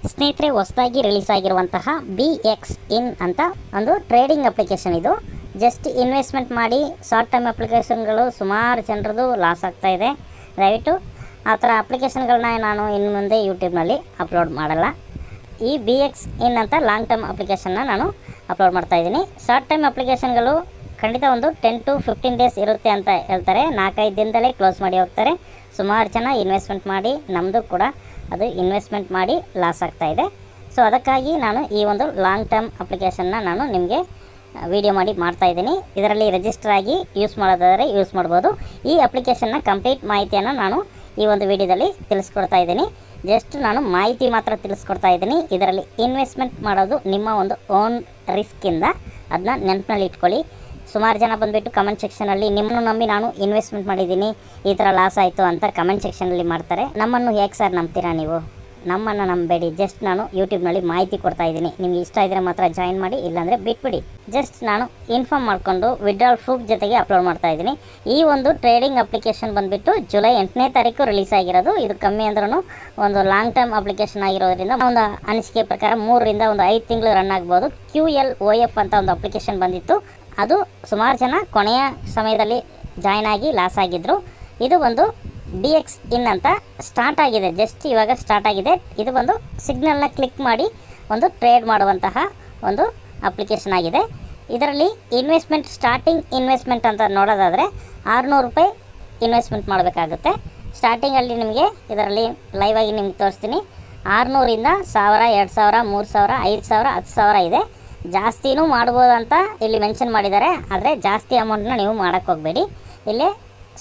ಸ್ನೇಹಿತರೆ, ಹೊಸದಾಗಿ ರಿಲೀಸ್ ಆಗಿರುವಂತಹ BX In ಅಂತ ಒಂದು ಟ್ರೇಡಿಂಗ್ ಅಪ್ಲಿಕೇಶನ್. ಇದು ಜಸ್ಟ್ ಇನ್ವೆಸ್ಟ್ಮೆಂಟ್ ಮಾಡಿ ಶಾರ್ಟ್ ಟೈಮ್ ಅಪ್ಲಿಕೇಶನ್ಗಳು ಸುಮಾರು ಜನರದು ಲಾಸ್ ಆಗ್ತಾ ಇದೆ. ದಯವಿಟ್ಟು ಆ ಥರ ಅಪ್ಲಿಕೇಶನ್ಗಳನ್ನ ನಾನು ಇನ್ನು ಮುಂದೆ ಯೂಟ್ಯೂಬ್ನಲ್ಲಿ ಅಪ್ಲೋಡ್ ಮಾಡಲ್ಲ. ಈ BX In ಅಂತ ಲಾಂಗ್ ಟರ್ಮ್ ಅಪ್ಲಿಕೇಶನ್ನ ನಾನು ಅಪ್ಲೋಡ್ ಮಾಡ್ತಾಯಿದ್ದೀನಿ. ಶಾರ್ಟ್ ಟೈಮ್ ಅಪ್ಲಿಕೇಶನ್ಗಳು ಖಂಡಿತ ಒಂದು 10 to 15 ಡೇಸ್ ಇರುತ್ತೆ ಅಂತ ಹೇಳ್ತಾರೆ. 4-5 ದಿನದಲ್ಲೇ ಕ್ಲೋಸ್ ಮಾಡಿ ಹೋಗ್ತಾರೆ. ಸುಮಾರು ಜನ ಇನ್ವೆಸ್ಟ್ಮೆಂಟ್ ಮಾಡಿ ನಮ್ಮದು ಕೂಡ ಅದು ಇನ್ವೆಸ್ಟ್ಮೆಂಟ್ ಮಾಡಿ ಲಾಸ್ ಆಗ್ತಾಯಿದೆ. ಸೊ ಅದಕ್ಕಾಗಿ ನಾನು ಈ ಒಂದು ಲಾಂಗ್ ಟರ್ಮ್ ಅಪ್ಲಿಕೇಶನ್ನ ನಾನು ನಿಮಗೆ ವಿಡಿಯೋ ಮಾಡಿ ಮಾಡ್ತಾಯಿದ್ದೀನಿ. ಇದರಲ್ಲಿ ರಿಜಿಸ್ಟರ್ ಆಗಿ ಯೂಸ್ ಮಾಡೋದಾದರೆ ಯೂಸ್ ಮಾಡ್ಬೋದು. ಈ ಅಪ್ಲಿಕೇಶನ್ನ ಕಂಪ್ಲೀಟ್ ಮಾಹಿತಿಯನ್ನು ನಾನು ಈ ಒಂದು ವಿಡಿಯೋದಲ್ಲಿ ತಿಳಿಸ್ಕೊಡ್ತಾ ಇದ್ದೀನಿ. ಜಸ್ಟ್ ನಾನು ಮಾಹಿತಿ ಮಾತ್ರ ತಿಳಿಸ್ಕೊಡ್ತಾ ಇದ್ದೀನಿ. ಇದರಲ್ಲಿ ಇನ್ವೆಸ್ಟ್ಮೆಂಟ್ ಮಾಡೋದು ನಿಮ್ಮ ಒಂದು ಓನ್ ರಿಸ್ಕಿಂದ, ಅದನ್ನ ನೆನಪಿನಲ್ಲಿ ಇಟ್ಕೊಳ್ಳಿ. ಸುಮಾರು ಜನ ಬಂದುಬಿಟ್ಟು ಕಮೆಂಟ್ ಸೆಕ್ಷನಲ್ಲಿ ನಿಮ್ಮನ್ನು ನಂಬಿ ನಾನು ಇನ್ವೆಸ್ಟ್ಮೆಂಟ್ ಮಾಡಿದ್ದೀನಿ, ಈ ಥರ ಲಾಸ್ ಆಯಿತು ಅಂತ ಕಮೆಂಟ್ ಸೆಕ್ಷನಲ್ಲಿ ಮಾಡ್ತಾರೆ. ನಮ್ಮನ್ನು ಹೇಗೆ ಸರ್ ನಂಬ್ತೀರಾ ನೀವು? ನಮ್ಮನ್ನು ನಂಬೇಡಿ. ಜಸ್ಟ್ ನಾನು ಯೂಟ್ಯೂಬ್ನಲ್ಲಿ ಮಾಹಿತಿ ಕೊಡ್ತಾ ಇದ್ದೀನಿ. ನಿಮಗೆ ಇಷ್ಟ ಇದ್ದರೆ ಮಾತ್ರ ಜಾಯಿನ್ ಮಾಡಿ, ಇಲ್ಲಾಂದರೆ ಬಿಟ್ಬಿಡಿ. ಜಸ್ಟ್ ನಾನು ಇನ್ಫಾರ್ಮ್ ಮಾಡಿಕೊಂಡು ವಿಡ್ರಾಲ್ ಪ್ರೂಫ್ ಜೊತೆಗೆ ಅಪ್ಲೋಡ್ ಮಾಡ್ತಾ ಇದ್ದೀನಿ. ಈ ಒಂದು ಟ್ರೇಡಿಂಗ್ ಅಪ್ಲಿಕೇಶನ್ ಬಂದುಬಿಟ್ಟು ಜುಲೈ 8ನೇ ತಾರೀಕು ರಿಲೀಸ್ ಆಗಿರೋದು. ಇದು ಕಮ್ಮಿ ಅಂದ್ರೂ ಒಂದು ಲಾಂಗ್ ಟರ್ಮ್ ಅಪ್ಲಿಕೇಶನ್ ಆಗಿರೋದ್ರಿಂದ ಒಂದು ಅನಿಸಿಕೆ ಪ್ರಕಾರ 3 ರಿಂದ 5 ತಿಂಗಳು ರನ್ ಆಗ್ಬೋದು. QLOF ಅಂತ ಒಂದು ಅಪ್ಲಿಕೇಶನ್ ಬಂದಿತ್ತು. ಅದು ಸುಮಾರು ಜನ ಕೊನೆಯ ಸಮಯದಲ್ಲಿ ಜಾಯ್ನ್ ಆಗಿ ಲಾಸ್ ಆಗಿದ್ದರು. ಇದು ಒಂದು BX In ಅಂತ ಸ್ಟಾರ್ಟ್ ಆಗಿದೆ, ಜಸ್ಟ್ ಇವಾಗ ಸ್ಟಾರ್ಟ್ ಆಗಿದೆ. ಇದು ಒಂದು ಸಿಗ್ನಲ್ನ ಕ್ಲಿಕ್ ಮಾಡಿ ಒಂದು ಟ್ರೇಡ್ ಮಾಡುವಂತಹ ಒಂದು ಅಪ್ಲಿಕೇಶನ್ ಆಗಿದೆ. ಇದರಲ್ಲಿ ಇನ್ವೆಸ್ಟ್ಮೆಂಟ್, ಸ್ಟಾರ್ಟಿಂಗ್ ಇನ್ವೆಸ್ಟ್ಮೆಂಟ್ ಅಂತ ನೋಡೋದಾದರೆ 600 ರೂಪಾಯಿ ಇನ್ವೆಸ್ಟ್ಮೆಂಟ್ ಮಾಡಬೇಕಾಗುತ್ತೆ. ಸ್ಟಾರ್ಟಿಂಗಲ್ಲಿ ನಿಮಗೆ ಇದರಲ್ಲಿ ಲೈವ್ ಆಗಿ ನಿಮ್ಗೆ ತೋರಿಸ್ತೀನಿ. 600 ರಿಂದ 1000, 2000, 3000, 5000, 10000 ಇದೆ. ಜಾಸ್ತಿನೂ ಮಾಡ್ಬೋದು ಅಂತ ಇಲ್ಲಿ ಮೆನ್ಷನ್ ಮಾಡಿದ್ದಾರೆ. ಆದರೆ ಜಾಸ್ತಿ ಅಮೌಂಟ್ನ ನೀವು ಮಾಡೋಕ್ಕೆ ಹೋಗಬೇಡಿ. ಇಲ್ಲೇ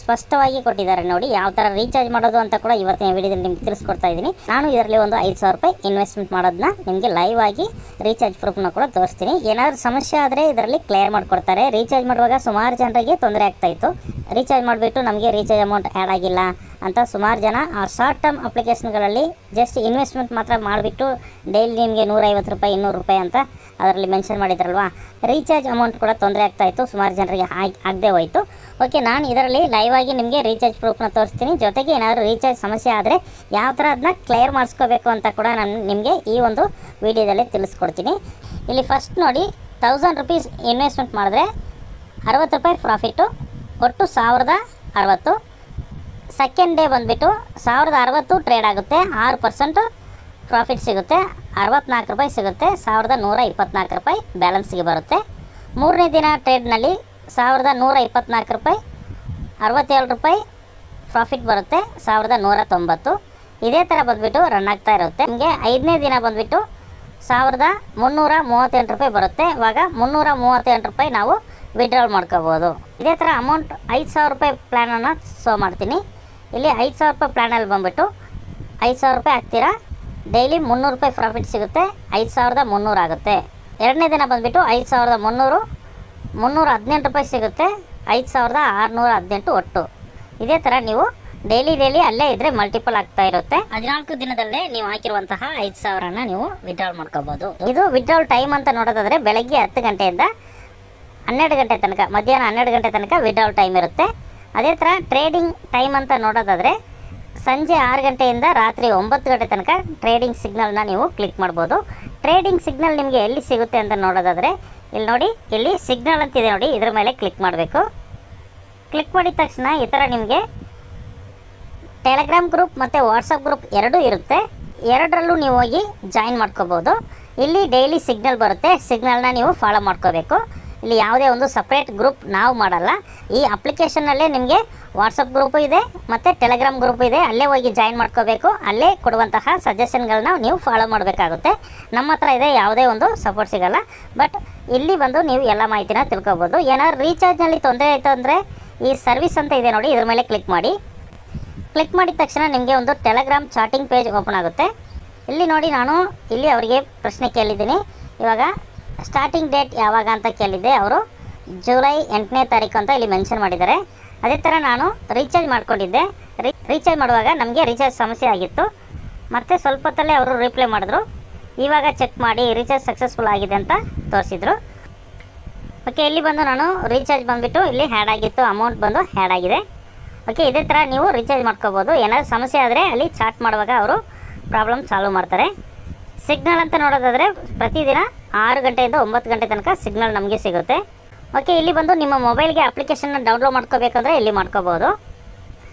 ಸ್ಪಷ್ಟವಾಗಿ ಕೊಟ್ಟಿದ್ದಾರೆ ನೋಡಿ, ಯಾವ ಥರ ರೀಚಾರ್ಜ್ ಮಾಡೋದು ಅಂತ ಕೂಡ ಇವತ್ತಿನ ವಿಡಿಯೋದಲ್ಲಿ ನಿಮ್ಗೆ ತಿಳಿಸ್ಕೊಡ್ತಾ ಇದ್ದೀನಿ. ನಾನು ಇದರಲ್ಲಿ ಒಂದು 5000 ರೂಪಾಯಿ ಇನ್ವೆಸ್ಟ್ಮೆಂಟ್ ಮಾಡೋದನ್ನ ನಿಮಗೆ ಲೈವ್ ಆಗಿ ರೀಚಾರ್ಜ್ ಪ್ರೂಫ್ನ ಕೂಡ ತೋರಿಸ್ತೀನಿ. ಏನಾದರೂ ಸಮಸ್ಯೆ ಆದರೆ ಇದರಲ್ಲಿ ಕ್ಲಿಯರ್ ಮಾಡಿಕೊಡ್ತಾರೆ. ರೀಚಾರ್ಜ್ ಮಾಡುವಾಗ ಸುಮಾರು ಜನರಿಗೆ ತೊಂದರೆ ಆಗ್ತಾಯಿತ್ತು. ರೀಚಾರ್ಜ್ ಮಾಡಿಬಿಟ್ಟು ನಮಗೆ ರೀಚಾರ್ಜ್ ಅಮೌಂಟ್ ಆ್ಯಡ್ ಆಗಿಲ್ಲ ಅಂತ ಸುಮಾರು ಜನ ಆ ಶಾರ್ಟ್ ಟರ್ಮ್ ಅಪ್ಲಿಕೇಶನ್ಗಳಲ್ಲಿ ಜಸ್ಟ್ ಇನ್ವೆಸ್ಟ್ಮೆಂಟ್ ಮಾತ್ರ ಮಾಡಿಬಿಟ್ಟು ಡೈಲಿ ನಿಮಗೆ 150 ರೂಪಾಯಿ, 200 ರೂಪಾಯಿ ಅಂತ ಅದರಲ್ಲಿ ಮೆನ್ಷನ್ ಮಾಡಿದ್ರಲ್ವಾ, ರೀಚಾರ್ಜ್ ಅಮೌಂಟ್ ಕೂಡ ತೊಂದರೆ ಆಗ್ತಾಯಿತ್ತು. ಸುಮಾರು ಜನರಿಗೆ ಆಗದೆ ಹೋಯಿತು. ಓಕೆ, ನಾನು ಇದರಲ್ಲಿ ಲೈವ್ ಆಗಿ ನಿಮಗೆ ರೀಚಾರ್ಜ್ ಪ್ರೂಫ್ನ ತೋರಿಸ್ತೀನಿ. ಜೊತೆಗೆ ಏನಾದರೂ ರೀಚಾರ್ಜ್ ಸಮಸ್ಯೆ ಆದರೆ ಯಾವ ಥರ ಅದನ್ನ ಕ್ಲಿಯರ್ ಮಾಡಿಸ್ಕೋಬೇಕು ಅಂತ ಕೂಡ ನಾನು ನಿಮಗೆ ಈ ಒಂದು ವಿಡಿಯೋದಲ್ಲಿ ತಿಳಿಸ್ಕೊಡ್ತೀನಿ. ಇಲ್ಲಿ ಫಸ್ಟ್ ನೋಡಿ, 1000 ರೂಪೀಸ್ ಇನ್ವೆಸ್ಟ್ಮೆಂಟ್ ಮಾಡಿದ್ರೆ 60 ರೂಪಾಯಿ ಪ್ರಾಫಿಟ್ಟು, ಒಟ್ಟು 1060. ಸೆಕೆಂಡ್ ಡೇ ಬಂದುಬಿಟ್ಟು 1060 ಟ್ರೇಡ್ ಆಗುತ್ತೆ, 6% ಪ್ರಾಫಿಟ್ ಸಿಗುತ್ತೆ, 64 ರೂಪಾಯಿ ಸಿಗುತ್ತೆ, 1124 ರೂಪಾಯಿ ಬ್ಯಾಲೆನ್ಸ್ಗೆ ಬರುತ್ತೆ. ಮೂರನೇ ದಿನ ಟ್ರೇಡ್ನಲ್ಲಿ 1124 ರೂಪಾಯಿ, 67 ರೂಪಾಯಿ ಪ್ರಾಫಿಟ್ ಬರುತ್ತೆ, 1190. ಇದೇ ಥರ ಬಂದುಬಿಟ್ಟು ರನ್ ಆಗ್ತಾ ಇರುತ್ತೆ. ನಿಮಗೆ 5ನೇ ದಿನ ಬಂದುಬಿಟ್ಟು 1338 ರೂಪಾಯಿ ಬರುತ್ತೆ. ಇವಾಗ 338 ರೂಪಾಯಿ ನಾವು ವಿಡ್ರಾಲ್ ಮಾಡ್ಕೋಬೋದು. ಇದೇ ಥರ ಅಮೌಂಟ್ 5000 ರೂಪಾಯಿ ಪ್ಲ್ಯಾನನ್ನು ಶೋ ಮಾಡ್ತೀನಿ. ಇಲ್ಲಿ 5000 ರೂಪಾಯಿ ಪ್ಲ್ಯಾನಲ್ಲಿ ಬಂದುಬಿಟ್ಟು 5000 ರೂಪಾಯಿ ಹಾಕ್ತೀರಾ, ಡೈಲಿ 300 ರೂಪಾಯಿ ಪ್ರಾಫಿಟ್ ಸಿಗುತ್ತೆ, 5300 ಆಗುತ್ತೆ. ಎರಡನೇ ದಿನ ಬಂದುಬಿಟ್ಟು 5300, 318 ರೂಪಾಯಿ ಸಿಗುತ್ತೆ, 5618 ಒಟ್ಟು. ಇದೇ ಥರ ನೀವು ಡೈಲಿ ಅಲ್ಲೇ ಇದ್ದರೆ ಮಲ್ಟಿಪಲ್ ಆಗ್ತಾ ಇರುತ್ತೆ. 14 ದಿನದಲ್ಲೇ ನೀವು ಹಾಕಿರುವಂತಹ 5000ನ ನೀವು ವಿಡ್ರಾಲ್ ಮಾಡ್ಕೋಬೋದು. ಇದು ವಿಡ್ರಾಲ್ ಟೈಮ್ ಅಂತ ನೋಡೋದಾದರೆ ಬೆಳಗ್ಗೆ 10 ಗಂಟೆಯಿಂದ 12 ಗಂಟೆ ತನಕ, ಮಧ್ಯಾಹ್ನ 12 ಗಂಟೆ ತನಕ ವಿಡ್ರಾಲ್ ಟೈಮ್ ಇರುತ್ತೆ. ಅದೇ ಥರ ಟ್ರೇಡಿಂಗ್ ಟೈಮ್ ಅಂತ ನೋಡೋದಾದರೆ ಸಂಜೆ 6 ಗಂಟೆಯಿಂದ ರಾತ್ರಿ 9 ಗಂಟೆ ತನಕ ಟ್ರೇಡಿಂಗ್ ಸಿಗ್ನಲ್ನ ನೀವು ಕ್ಲಿಕ್ ಮಾಡ್ಬೋದು. ಟ್ರೇಡಿಂಗ್ ಸಿಗ್ನಲ್ ನಿಮಗೆ ಎಲ್ಲಿ ಸಿಗುತ್ತೆ ಅಂತ ನೋಡೋದಾದರೆ ಇಲ್ಲಿ ನೋಡಿ, ಇಲ್ಲಿ ಸಿಗ್ನಲ್ ಅಂತಿದೆ ನೋಡಿ, ಇದರ ಮೇಲೆ ಕ್ಲಿಕ್ ಮಾಡಬೇಕು. ಕ್ಲಿಕ್ ಮಾಡಿದ ತಕ್ಷಣ ಈ ಥರ ನಿಮಗೆ ಟೆಲಿಗ್ರಾಮ್ ಗ್ರೂಪ್ ಮತ್ತು ವಾಟ್ಸಪ್ ಗ್ರೂಪ್ ಎರಡೂ ಇರುತ್ತೆ. ಎರಡರಲ್ಲೂ ನೀವು ಹೋಗಿ ಜಾಯಿನ್ ಮಾಡ್ಕೋಬೋದು. ಇಲ್ಲಿ ಡೈಲಿ ಸಿಗ್ನಲ್ ಬರುತ್ತೆ, ಸಿಗ್ನಲ್ನ ನೀವು ಫಾಲೋ ಮಾಡ್ಕೋಬೇಕು. ಇಲ್ಲಿ ಯಾವುದೇ ಒಂದು ಸಪ್ರೇಟ್ ಗ್ರೂಪ್ ನಾವು ಮಾಡಲ್ಲ. ಈ ಅಪ್ಲಿಕೇಶನ್ನಲ್ಲೇ ನಿಮಗೆ ವಾಟ್ಸಪ್ ಗ್ರೂಪು ಇದೆ ಮತ್ತು ಟೆಲಿಗ್ರಾಮ್ ಗ್ರೂಪ್ ಇದೆ. ಅಲ್ಲೇ ಹೋಗಿ ಜಾಯಿನ್ ಮಾಡ್ಕೋಬೇಕು. ಅಲ್ಲೇ ಕೊಡುವಂತಹ ಸಜೆಷನ್ಗಳನ್ನ ನೀವು ಫಾಲೋ ಮಾಡಬೇಕಾಗುತ್ತೆ. ನಮ್ಮ ಹತ್ರ ಇದೆ, ಯಾವುದೇ ಒಂದು ಸಪೋರ್ಟ್ ಸಿಗೋಲ್ಲ. ಬಟ್ ಇಲ್ಲಿ ಬಂದು ನೀವು ಎಲ್ಲ ಮಾಹಿತಿನ ತಿಳ್ಕೊಬೋದು. ಏನಾದ್ರು ರೀಚಾರ್ಜ್ನಲ್ಲಿ ತೊಂದರೆ ಆಯಿತು ಅಂದರೆ ಈ ಸರ್ವಿಸ್ ಅಂತ ಇದೆ ನೋಡಿ, ಇದ್ರ ಮೇಲೆ ಕ್ಲಿಕ್ ಮಾಡಿ. ಕ್ಲಿಕ್ ಮಾಡಿದ ತಕ್ಷಣ ನಿಮಗೆ ಒಂದು ಟೆಲಿಗ್ರಾಮ್ ಚಾಟಿಂಗ್ ಪೇಜ್ ಓಪನ್ ಆಗುತ್ತೆ. ಇಲ್ಲಿ ನೋಡಿ, ನಾನು ಇಲ್ಲಿ ಅವರಿಗೆ ಪ್ರಶ್ನೆ ಕೇಳಿದ್ದೀನಿ. ಇವಾಗ ಸ್ಟಾರ್ಟಿಂಗ್ ಡೇಟ್ ಯಾವಾಗ ಅಂತ ಕೇಳಿದ್ದೆ, ಅವರು ಜುಲೈ 8ನೇ ತಾರೀಕು ಅಂತ ಇಲ್ಲಿ ಮೆನ್ಷನ್ ಮಾಡಿದ್ದಾರೆ. ಅದೇ ಥರ ನಾನು ರೀಚಾರ್ಜ್ ಮಾಡ್ಕೊಂಡಿದ್ದೆ. ರೀಚಾರ್ಜ್ ಮಾಡುವಾಗ ನಮಗೆ ರೀಚಾರ್ಜ್ ಸಮಸ್ಯೆ ಆಗಿತ್ತು. ಮತ್ತು ಸ್ವಲ್ಪ ಹೊತ್ತಲ್ಲೇ ಅವರು ರಿಪ್ಲೈ ಮಾಡಿದ್ರು, ಇವಾಗ ಚೆಕ್ ಮಾಡಿ ರೀಚಾರ್ಜ್ ಸಕ್ಸಸ್ಫುಲ್ ಆಗಿದೆ ಅಂತ ತೋರಿಸಿದ್ರು. ಓಕೆ, ಇಲ್ಲಿ ಬಂದು ನಾನು ರೀಚಾರ್ಜ್ ಬಂದುಬಿಟ್ಟು ಇಲ್ಲಿ ಹ್ಯಾಡ್ ಆಗಿತ್ತು, ಅಮೌಂಟ್ ಬಂದು ಹ್ಯಾಡ್ ಆಗಿದೆ. ಓಕೆ, ಇದೇ ಥರ ನೀವು ರೀಚಾರ್ಜ್ ಮಾಡ್ಕೋಬೋದು. ಏನಾದರೂ ಸಮಸ್ಯೆ ಆದರೆ ಅಲ್ಲಿ ಚಾಟ್ ಮಾಡುವಾಗ ಅವರು ಪ್ರಾಬ್ಲಮ್ ಸಾಲ್ವ್ ಮಾಡ್ತಾರೆ. ಸಿಗ್ನಲ್ ಅಂತ ನೋಡೋದಾದರೆ ಪ್ರತಿದಿನ 6 ಗಂಟೆಯಿಂದ 9 ಗಂಟೆ ತನಕ ಸಿಗ್ನಲ್ ನಮಗೆ ಸಿಗುತ್ತೆ. ಓಕೆ, ಇಲ್ಲಿ ಬಂದು ನಿಮ್ಮ ಮೊಬೈಲ್ಗೆ ಅಪ್ಲಿಕೇಶನ್ನ ಡೌನ್ಲೋಡ್ ಮಾಡ್ಕೋಬೇಕಂದ್ರೆ ಇಲ್ಲಿ ಮಾಡ್ಕೋಬೋದು.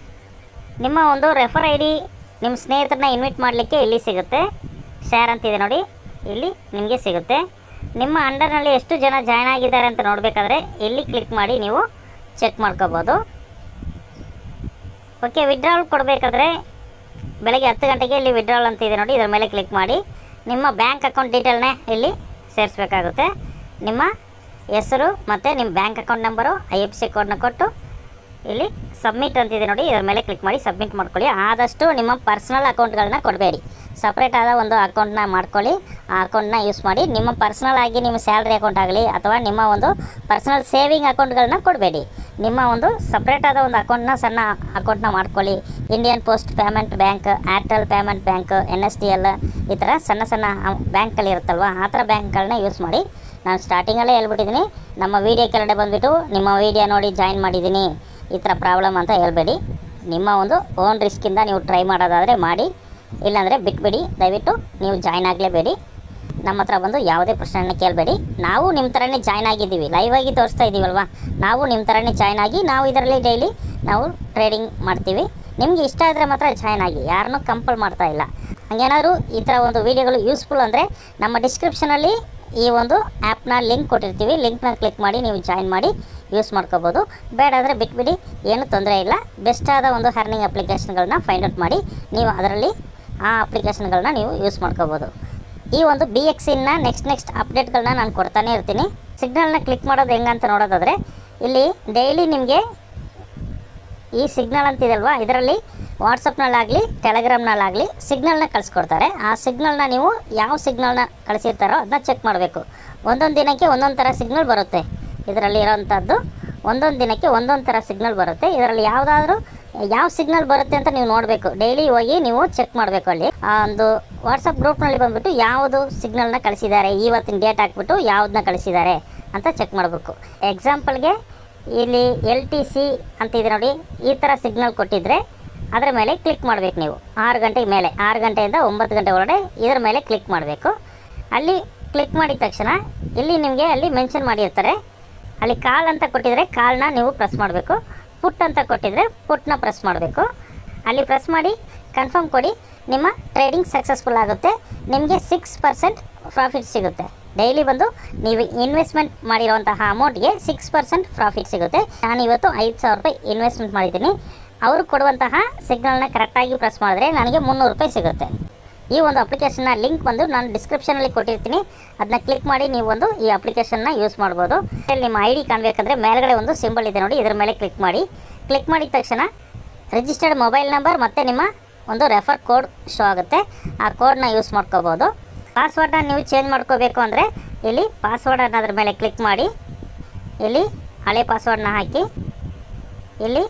ನಿಮ್ಮ ಒಂದು ರೆಫರ್ ಐ ಡಿ ನಿಮ್ಮ ಸ್ನೇಹಿತರನ್ನ ಇನ್ವೈಟ್ ಮಾಡಲಿಕ್ಕೆ ಇಲ್ಲಿ ಸಿಗುತ್ತೆ. ಶೇರ್ ಅಂತಿದೆ ನೋಡಿ, ಇಲ್ಲಿ ನಿಮಗೆ ಸಿಗುತ್ತೆ. ನಿಮ್ಮ ಅಂಡರ್ನಲ್ಲಿ ಎಷ್ಟು ಜನ ಜಾಯ್ನ್ ಆಗಿದ್ದಾರೆ ಅಂತ ನೋಡಬೇಕಾದ್ರೆ ಇಲ್ಲಿ ಕ್ಲಿಕ್ ಮಾಡಿ ನೀವು ಚೆಕ್ ಮಾಡ್ಕೋಬೋದು. ಓಕೆ, ವಿಡ್ರಾವಲ್ ಕೊಡಬೇಕಾದ್ರೆ ಬೆಳಗ್ಗೆ 10 ಗಂಟೆಗೆ ಇಲ್ಲಿ ವಿಡ್ರಾವಲ್ ಅಂತಿದೆ ನೋಡಿ, ಇದರ ಮೇಲೆ ಕ್ಲಿಕ್ ಮಾಡಿ ನಿಮ್ಮ ಬ್ಯಾಂಕ್ ಅಕೌಂಟ್ ಡೀಟೇಲ್ನೇ ಇಲ್ಲಿ ಸೇರಿಸ್ಬೇಕಾಗುತ್ತೆ. ನಿಮ್ಮ ಹೆಸರು ಮತ್ತು ನಿಮ್ಮ ಬ್ಯಾಂಕ್ ಅಕೌಂಟ್ ನಂಬರು, IFSC ಕೋಡ್ನ ಕೊಟ್ಟು ಇಲ್ಲಿ ಸಬ್ಮಿಟ್ ಅಂತಿದೆ ನೋಡಿ, ಇದರ ಮೇಲೆ ಕ್ಲಿಕ್ ಮಾಡಿ ಸಬ್ಮಿಟ್ ಮಾಡ್ಕೊಳ್ಳಿ. ಆದಷ್ಟು ನಿಮ್ಮ ಪರ್ಸ್ನಲ್ ಅಕೌಂಟ್ಗಳನ್ನ ಕೊಡಬೇಡಿ, ಸಪ್ರೇಟ್ ಆದ ಒಂದು ಅಕೌಂಟ್ನ ಮಾಡ್ಕೊಳ್ಳಿ. ಆ ಅಕೌಂಟ್ನ ಯೂಸ್ ಮಾಡಿ. ನಿಮ್ಮ ಪರ್ಸ್ನಲ್ ಆಗಿ ನಿಮ್ಮ ಸ್ಯಾಲ್ರಿ ಅಕೌಂಟ್ ಆಗಲಿ ಅಥವಾ ನಿಮ್ಮ ಒಂದು ಪರ್ಸ್ನಲ್ ಸೇವಿಂಗ್ ಅಕೌಂಟ್ಗಳನ್ನ ಕೊಡಬೇಡಿ. ನಿಮ್ಮ ಒಂದು ಸಪ್ರೇಟ್ ಆದ ಒಂದು ಅಕೌಂಟ್ನ, ಸಣ್ಣ ಅಕೌಂಟ್ನ ಮಾಡ್ಕೊಳ್ಳಿ. Indian post payment bank, Airtel payment bank, NSDL ಈ ಥರ ಸಣ್ಣ ಸಣ್ಣ ಬ್ಯಾಂಕ್ಗಳು ಇರುತ್ತಲ್ವ, ಆ ಥರ ಬ್ಯಾಂಕ್ಗಳನ್ನ ಯೂಸ್ ಮಾಡಿ. ನಾನು ಸ್ಟಾರ್ಟಿಂಗಲ್ಲೇ ಹೇಳ್ಬಿಟ್ಟಿದ್ದೀನಿ, ನಮ್ಮ ವೀಡಿಯೋ ಕೆಳಗಡೆ ಬಂದುಬಿಟ್ಟು ನಿಮ್ಮ ವೀಡಿಯೋ ನೋಡಿ ಜಾಯಿನ್ ಮಾಡಿದ್ದೀನಿ, ಈ ಥರ ಪ್ರಾಬ್ಲಮ್ ಅಂತ ಹೇಳ್ಬೇಡಿ. ನಿಮ್ಮ ಒಂದು ಓನ್ ರಿಸ್ಕಿಂದ ನೀವು ಟ್ರೈ ಮಾಡೋದಾದರೆ ಮಾಡಿ, ಇಲ್ಲಾಂದರೆ ಬಿಟ್ಬಿಡಿ. ದಯವಿಟ್ಟು ನೀವು ಜಾಯ್ನ್ ಆಗಲೇಬೇಡಿ. ನಮ್ಮ ಹತ್ರ ಬಂದು ಯಾವುದೇ ಪ್ರಶ್ನೆಯನ್ನು ಕೇಳಬೇಡಿ. ನಾವು ನಿಮ್ಮ ಥರನೇ ಜಾಯ್ನ್ ಆಗಿದ್ದೀವಿ, ಲೈವಾಗಿ ತೋರಿಸ್ತಾ ಇದ್ದೀವಲ್ವ, ನಾವು ನಿಮ್ಮ ಥರನೇ ಜಾಯ್ನ್ ಆಗಿ ನಾವು ಇದರಲ್ಲಿ ಡೈಲಿ ನಾವು ಟ್ರೇಡಿಂಗ್ ಮಾಡ್ತೀವಿ. ನಿಮಗೆ ಇಷ್ಟ ಆದರೆ ಮಾತ್ರ ಜಾಯ್ನ್ ಆಗಿ, ಯಾರನ್ನೂ ಕಂಪಲ್ ಮಾಡ್ತಾ ಇಲ್ಲ. ಹಾಗೇನಾದರೂ ಈ ಥರ ಒಂದು ವೀಡಿಯೋಗಳು ಯೂಸ್ಫುಲ್ ಅಂದರೆ ನಮ್ಮ ಡಿಸ್ಕ್ರಿಪ್ಷನಲ್ಲಿ ಈ ಒಂದು ಆ್ಯಪ್ನ ಲಿಂಕ್ ಕೊಟ್ಟಿರ್ತೀವಿ, ಲಿಂಕ್ನ ಕ್ಲಿಕ್ ಮಾಡಿ ನೀವು ಜಾಯ್ನ್ ಮಾಡಿ ಯೂಸ್ ಮಾಡ್ಕೋಬೋದು. ಬೇಡ ಅಂದರೆ ಬಿಟ್ಬಿಡಿ, ಏನೂ ತೊಂದರೆ ಇಲ್ಲ. ಬೆಸ್ಟ್ ಆದ ಒಂದು ಅರ್ನಿಂಗ್ ಅಪ್ಲಿಕೇಶನ್ಗಳನ್ನ ಫೈಂಡ್ ಔಟ್ ಮಾಡಿ ನೀವು ಅದರಲ್ಲಿ ಆ ಅಪ್ಲಿಕೇಶನ್ಗಳನ್ನ ನೀವು ಯೂಸ್ ಮಾಡ್ಕೋಬೋದು. ಈ ಒಂದು BXIN ನೆಕ್ಸ್ಟ್ ಅಪ್ಡೇಟ್ಗಳನ್ನ ನಾನು ಕೊಡ್ತಾನೆ ಇರ್ತೀನಿ. ಸಿಗ್ನಲ್ನ ಕ್ಲಿಕ್ ಮಾಡೋದು ಹೆಂಗಂತ ನೋಡೋದಾದರೆ ಇಲ್ಲಿ ಡೈಲಿ ನಿಮಗೆ ಈ ಸಿಗ್ನಲ್ ಅಂತಿದಲ್ವ, ಇದರಲ್ಲಿ ವಾಟ್ಸಪ್ನಲ್ಲಾಗಲಿ ಟೆಲಿಗ್ರಾಮ್ನಲ್ಲಾಗಲಿ ಸಿಗ್ನಲ್ನ ಕಳಿಸ್ಕೊಡ್ತಾರೆ. ಆ ಸಿಗ್ನಲ್ನ ನೀವು ಯಾವ ಸಿಗ್ನಲ್ನ ಕಳಿಸಿರ್ತಾರೋ ಅದನ್ನ ಚೆಕ್ ಮಾಡಬೇಕು. ಒಂದೊಂದು ದಿನಕ್ಕೆ ಒಂದೊಂದು ಥರ ಸಿಗ್ನಲ್ ಬರುತ್ತೆ. ಇದರಲ್ಲಿ ಇರೋವಂಥದ್ದು ಒಂದೊಂದು ದಿನಕ್ಕೆ ಒಂದೊಂದು ಥರ ಸಿಗ್ನಲ್ ಬರುತ್ತೆ. ಇದರಲ್ಲಿ ಯಾವುದಾದ್ರೂ ಯಾವ ಸಿಗ್ನಲ್ ಬರುತ್ತೆ ಅಂತ ನೀವು ನೋಡಬೇಕು. ಡೈಲಿ ಹೋಗಿ ನೀವು ಚೆಕ್ ಮಾಡಬೇಕು. ಅಲ್ಲಿ ಆ ಒಂದು ವಾಟ್ಸಪ್ ಗ್ರೂಪ್ನಲ್ಲಿ ಬಂದುಬಿಟ್ಟು ಯಾವುದು ಸಿಗ್ನಲ್ನ ಕಳಿಸಿದ್ದಾರೆ, ಇವತ್ತಿನ ಡೇಟ್ ಹಾಕ್ಬಿಟ್ಟು ಯಾವುದನ್ನ ಕಳಿಸಿದ್ದಾರೆ ಅಂತ ಚೆಕ್ ಮಾಡಬೇಕು. ಎಕ್ಸಾಂಪಲ್ಗೆ ಇಲ್ಲಿ LTC ಅಂತಿದೆ ನೋಡಿ, ಈ ಥರ ಸಿಗ್ನಲ್ ಕೊಟ್ಟಿದ್ದರೆ ಅದರ ಮೇಲೆ ಕ್ಲಿಕ್ ಮಾಡಬೇಕು ನೀವು. 6 ಗಂಟೆಗೆ ಮೇಲೆ, 6 ಗಂಟೆಯಿಂದ 9 ಗಂಟೆ ಒಳಗಡೆ ಇದರ ಮೇಲೆ ಕ್ಲಿಕ್ ಮಾಡಬೇಕು. ಅಲ್ಲಿ ಕ್ಲಿಕ್ ಮಾಡಿದ ತಕ್ಷಣ ಇಲ್ಲಿ ನಿಮಗೆ ಅಲ್ಲಿ ಮೆನ್ಷನ್ ಮಾಡಿರ್ತಾರೆ. ಅಲ್ಲಿ ಕಾಲ್ ಅಂತ ಕೊಟ್ಟಿದ್ರೆ ಕಾಲ್ನ ನೀವು ಪ್ರೆಸ್ ಮಾಡಬೇಕು. ಪುಟ್ ಅಂತ ಕೊಟ್ಟಿದ್ರೆ ಪುಟ್ನ ಪ್ರೆಸ್ ಮಾಡಬೇಕು. ಅಲ್ಲಿ ಪ್ರೆಸ್ ಮಾಡಿ ಕನ್ಫರ್ಮ್ ಕೊಡಿ. ನಿಮ್ಮ ಟ್ರೇಡಿಂಗ್ ಸಕ್ಸಸ್ಫುಲ್ ಆಗುತ್ತೆ. ನಿಮಗೆ 6% ಪ್ರಾಫಿಟ್ ಸಿಗುತ್ತೆ. ಡೈಲಿ ಬಂದು ನೀವು ಇನ್ವೆಸ್ಟ್ಮೆಂಟ್ ಮಾಡಿರುವಂತಹ ಅಮೌಂಟ್ಗೆ 6% ಪ್ರಾಫಿಟ್ ಸಿಗುತ್ತೆ. ನಾನು ಇವತ್ತು 5,000 ರೂಪಾಯಿ ಇನ್ವೆಸ್ಟ್ಮೆಂಟ್ ಮಾಡಿದ್ದೀನಿ. ಅವರು ಕೊಡುವಂತಹ ಸಿಗ್ನಲ್ನ ಕರೆಕ್ಟಾಗಿ ಪ್ರೆಸ್ ಮಾಡಿದ್ರೆ ನನಗೆ 300 ರೂಪಾಯಿ ಸಿಗುತ್ತೆ. ಈ ಒಂದು ಅಪ್ಲಿಕೇಶನ್ನ ಲಿಂಕ್ ಬಂದು ನಾನು ಡಿಸ್ಕ್ರಿಪ್ಷನಲ್ಲಿ ಕೊಟ್ಟಿರ್ತೀನಿ, ಅದನ್ನ ಕ್ಲಿಕ್ ಮಾಡಿ ನೀವು ಒಂದು ಈ ಅಪ್ಲಿಕೇಶನ್ನ ಯೂಸ್ ಮಾಡ್ಬೋದು. ನಿಮ್ಮ ID ಕಾಣಬೇಕಂದ್ರೆ ಮೇಲ್ಗಡೆ ಒಂದು ಸಿಂಬಲ್ ಇದೆ ನೋಡಿ, ಇದರ ಮೇಲೆ ಕ್ಲಿಕ್ ಮಾಡಿ. ಕ್ಲಿಕ್ ಮಾಡಿದ ತಕ್ಷಣ ರಿಜಿಸ್ಟರ್ಡ್ ಮೊಬೈಲ್ ನಂಬರ್ ಮತ್ತು ನಿಮ್ಮ ಒಂದು ರೆಫರ್ ಕೋಡ್ ಶೋ ಆಗುತ್ತೆ. ಆ ಕೋಡ್ನ ಯೂಸ್ ಮಾಡ್ಕೋಬೋದು. ಪಾಸ್ವರ್ಡನ್ನ ನೀವು ಚೇಂಜ್ ಮಾಡ್ಕೋಬೇಕು ಅಂದರೆ ಇಲ್ಲಿ ಪಾಸ್ವರ್ಡ್ ಅನ್ನೋದ್ರ ಮೇಲೆ ಕ್ಲಿಕ್ ಮಾಡಿ, ಇಲ್ಲಿ ಹಳೆ ಪಾಸ್ವರ್ಡನ್ನ ಹಾಕಿ ಇಲ್ಲಿ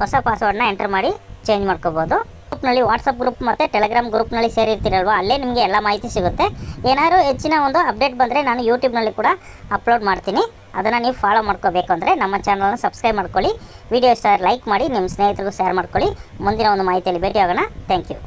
ಹೊಸ ಪಾಸ್ವರ್ಡನ್ನ ಎಂಟರ್ ಮಾಡಿ ಚೇಂಜ್ ಮಾಡ್ಕೋಬೋದು. ಗ್ರೂಪ್ನಲ್ಲಿ ವಾಟ್ಸಪ್ ಗ್ರೂಪ್ ಮತ್ತು ಟೆಲಿಗ್ರಾಮ್ ಗ್ರೂಪ್ನಲ್ಲಿ ಸೇರಿರ್ತೀರಲ್ವ, ಅಲ್ಲೇ ನಿಮಗೆ ಎಲ್ಲ ಮಾಹಿತಿ ಸಿಗುತ್ತೆ. ಏನಾದರೂ ಹೆಚ್ಚಿನ ಒಂದು ಅಪ್ಡೇಟ್ ಬಂದರೆ ನಾನು ಯೂಟ್ಯೂಬ್ನಲ್ಲಿ ಕೂಡ ಅಪ್ಲೋಡ್ ಮಾಡ್ತೀನಿ. ಅದನ್ನು ನೀವು ಫಾಲೋ ಮಾಡ್ಕೋಬೇಕು ಅಂದರೆ ನಮ್ಮ ಚಾನಲ್ನ ಸಬ್ಸ್ಕ್ರೈಬ್ ಮಾಡ್ಕೊಳ್ಳಿ. ವಿಡಿಯೋ ಇಷ್ಟ ಲೈಕ್ ಮಾಡಿ, ನಿಮ್ಮ ಸ್ನೇಹಿತರಿಗೂ ಶೇರ್ ಮಾಡ್ಕೊಳ್ಳಿ. ಮುಂದಿನ ಒಂದು ಮಾಹಿತಿಯಲ್ಲಿ ಭೇಟಿ ಆಗೋಣ. Thank you.